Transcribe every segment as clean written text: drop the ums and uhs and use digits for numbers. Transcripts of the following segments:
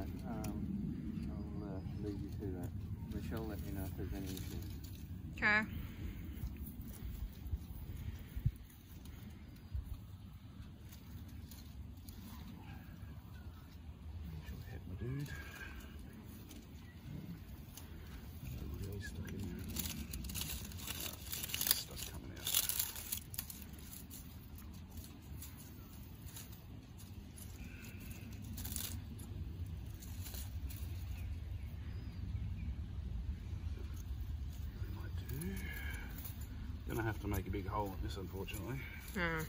Alright, I'll leave you to that. Michelle, let me know if there's any issues. Okay. Head, my dude. Really stuck in there. Stuff's coming out. Gonna have to make a big hole in this, unfortunately. Hmm.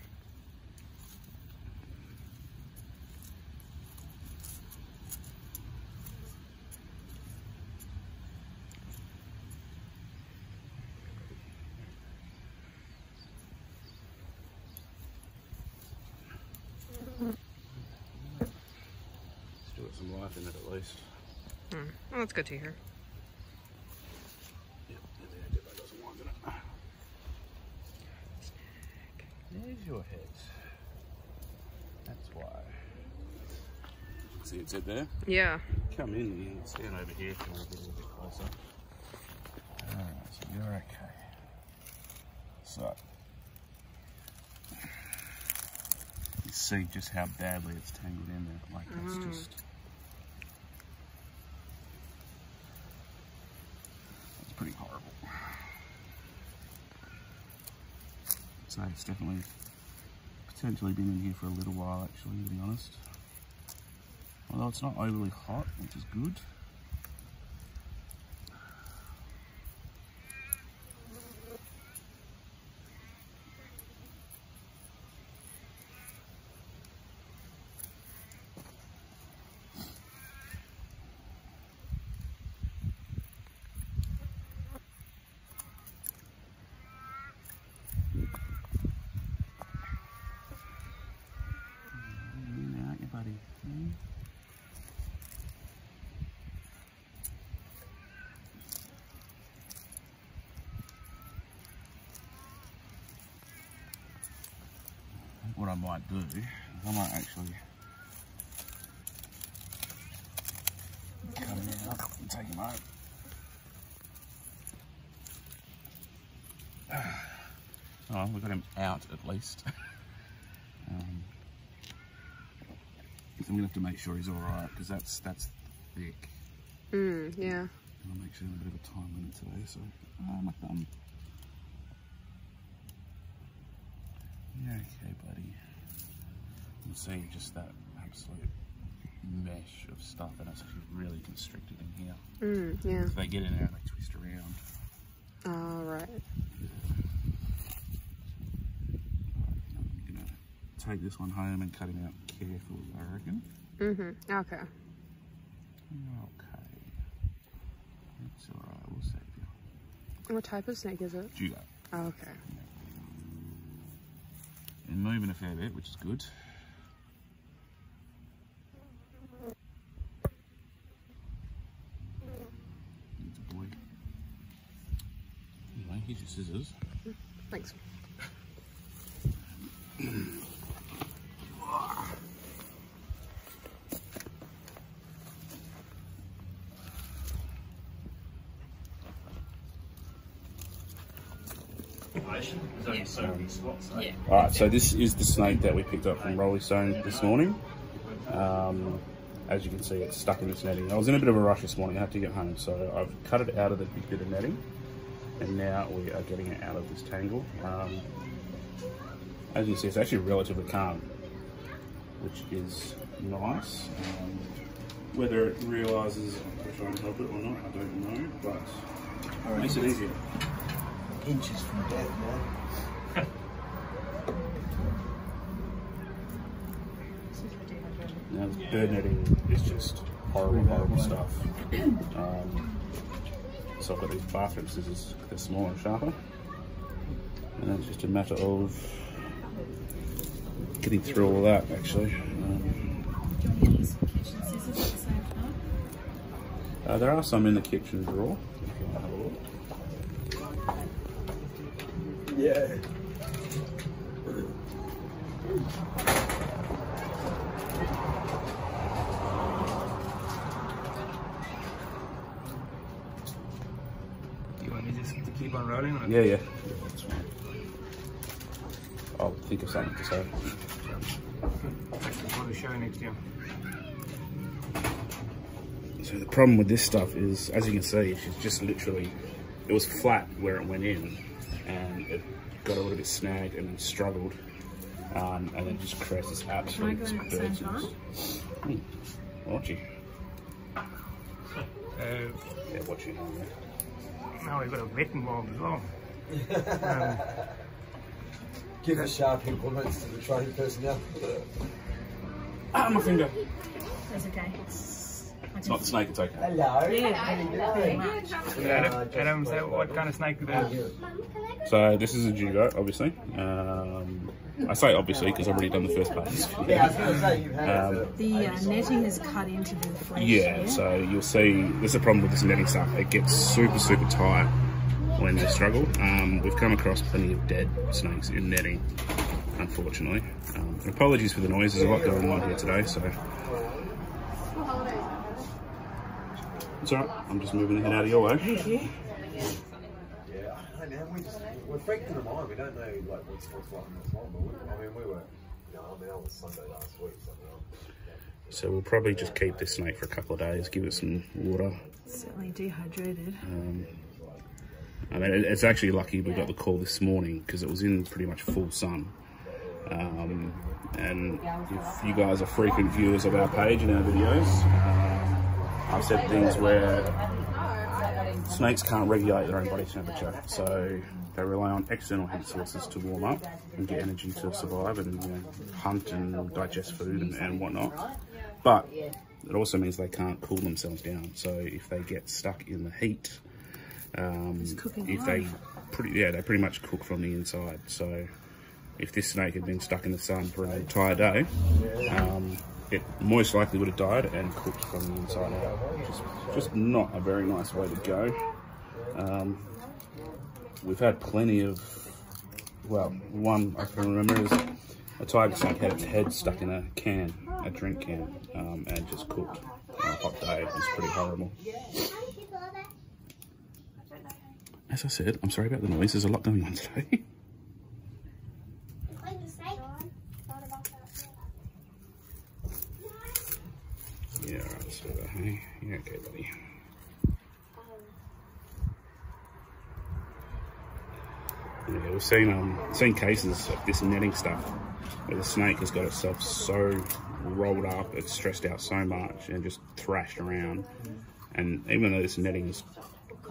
Still got some life in it at least. Hmm. Well, that's good to hear. Yep, that doesn't want it. There's your head. That's why. See it's it there? Yeah. Come in here, stand over here if you want to get a little bit closer. Alright, so you're okay. So, you see just how badly it's tangled in there. Like, it's just. It's pretty horrible. So it's definitely potentially been in here for a little while, actually, to be honest. Although it's not overly hot, which is good. Buddy. What I might do is I might actually cut him out and take him out. Oh, we got him out at least. So I'm gonna have to make sure he's all right because that's thick. Yeah. I'll make sure I'm a bit of a time limit today. So, my thumb. Yeah, okay, buddy. You can see just that absolute mesh of stuff, and it's actually really constricted in here. Yeah. If they get in there and they twist around. All right. I'm gonna take this one home and cut him out carefully, I reckon. Okay. Okay. It's alright, we'll save you. What type of snake is it? Dugite. Oh, okay. And moving a fair bit, which is good. It's a boy. Anyway, here's your scissors. Thanks. Yeah. Alright, so this is the snake that we picked up from Roleystone this morning. As you can see, it's stuck in this netting. I was in a bit of a rush this morning, I had to get home, so I've cut it out of the big bit of netting, and now we are getting it out of this tangle. As you can see, it's actually relatively calm, which is nice. Whether it realises I'm trying to help it or not, I don't know, but it makes it easier. Inches from death, man. Now, this bird netting is just horrible, horrible stuff. So I've got these bathroom scissors, they're smaller and sharper. And it's just a matter of getting through all that, actually. There are some in the kitchen drawer, if you want to have a look. Yeah. keep on rolling on it? Yeah, yeah. That's fine. I'll think of something to say. For the show next year. So the problem with this stuff is, as you can see, she's just literally, it was flat where it went in, and it got a little bit snagged and then struggled, and then just creates this absolute bird's nest. Watch you. Yeah, watch you. Now we've got a wetting bulb as well. Give us sharp implements to the training personnel. Ah, my finger. That's okay. It's not the snake, it's okay. Hello. Yeah, pretty much. Adam, so what kind of snake is that? So this is a Dugite, obviously. I say obviously because I've already done the first part of this video. Yeah, I was going to say you've had The netting is cut into the flesh. Yeah, so you'll see, there's a problem with this netting stuff. It gets super, super tight when they struggle. We've come across plenty of dead snakes in netting, unfortunately. Apologies for the noise, there's a lot going on here today, so. It's alright, I'm just moving the head out of your way. Thank you. Yeah, I don't know, we're freaked in the mind. We don't know like what's like and what's not. But I mean, we were, you know, I mean, I was Sunday last week. So we'll probably just keep this snake for a couple of days, give it some water. Certainly dehydrated. I mean, it's actually lucky we got the call this morning because it was in pretty much full sun. And if you guys are frequent viewers of our page and our videos, I've said things where snakes can't regulate their own body temperature, so they rely on external heat sources to warm up and get energy to survive and, you know, hunt and digest food and whatnot. But it also means they can't cool themselves down. So if they get stuck in the heat, if they pretty much cook from the inside. So if this snake had been stuck in the sun for an entire day, it most likely would have died and cooked from the inside out, which is just not a very nice way to go. We've had plenty of, well, one I can remember is a tiger snake had its head stuck in a can, a drink can, and just cooked on a hot day. It was pretty horrible. As I said, I'm sorry about the noise, there's a lot going on today. Yeah, right, so hey, yeah, okay, buddy. Yeah, we've seen cases of this netting stuff where the snake has got itself so rolled up, it's stressed out so much and just thrashed around. And even though this netting is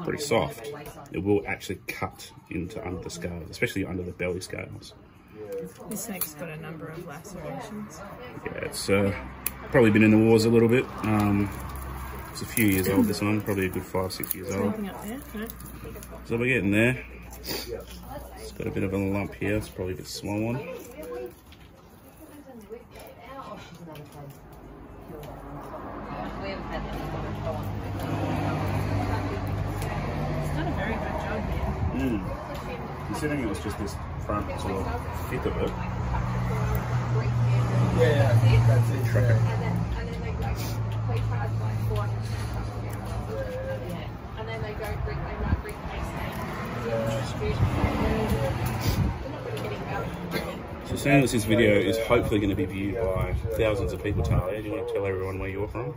pretty soft, it will actually cut into under the scales, especially under the belly scales. This snake's got a number of lacerations. Yeah, it's probably been in the wars a little bit. It's a few years old, this one, probably a good 5, 6 years old. Anything up there? No? So we're getting there. It's got a bit of a lump here, it's probably a bit swollen. It's done a very good job here. Considering it was just this front sort of thick of it. yeah, that's it. Tracker. Yeah. And then they go play cards like 400 and then they go bring So as soon as this video is hopefully going to be viewed by thousands of people, Talia, do you want to tell everyone where you're from?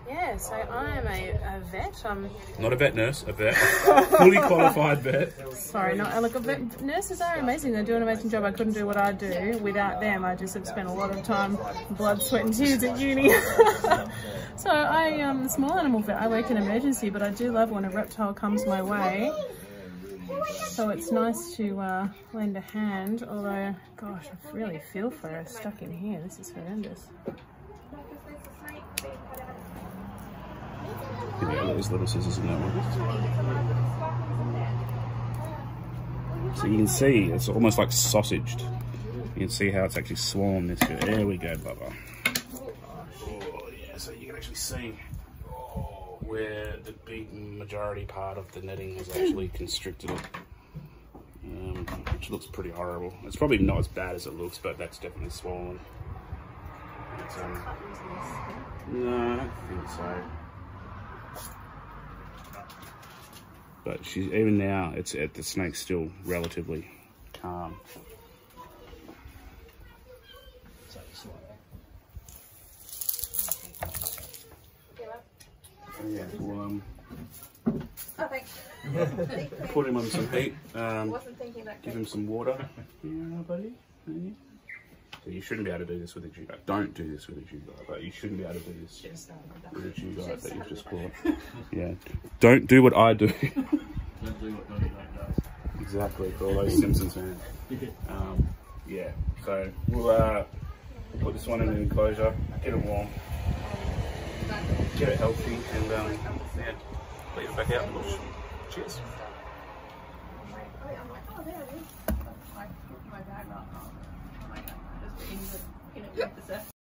Yeah, so I am a vet. I'm Not a vet nurse, a vet. Fully qualified vet. sorry, not look. Vet nurses are amazing. They do an amazing job. I couldn't do what I do without them. I just have spent a lot of time, blood, sweat, and tears at uni. So I am a small animal vet. I work in emergency, but I do love when a reptile comes my way. So it's nice to lend a hand. Although, gosh, I really feel for her stuck in here. This is horrendous. Yeah, there's little scissors in that one. So you can see it's almost like sausaged. You can see how it's actually swollen this year. There we go, Bubba. Oh yeah, so you can actually see where the big majority part of the netting has actually constricted it. Which looks pretty horrible. It's probably not as bad as it looks, but that's definitely swollen. It's, no, I don't think so. But she's even now, the snake's still relatively calm. Yeah, well, Oh, thanks. put him on some heat. Wasn't thinking that. Give him some water. Yeah, buddy. Yeah. So you shouldn't be able to do this with a Dugite. Don't do this with a Dugite, but you shouldn't be able to do this with a Dugite that you've just caught. Yeah. Don't do what I do. Don't do what Donnie does. Exactly, for all those Simpsons fans. Yeah, so we'll put this one in an enclosure, get it warm, get it healthy, and yeah, leave it back out in the bush. Cheers. My bag, oh my god, just in it with the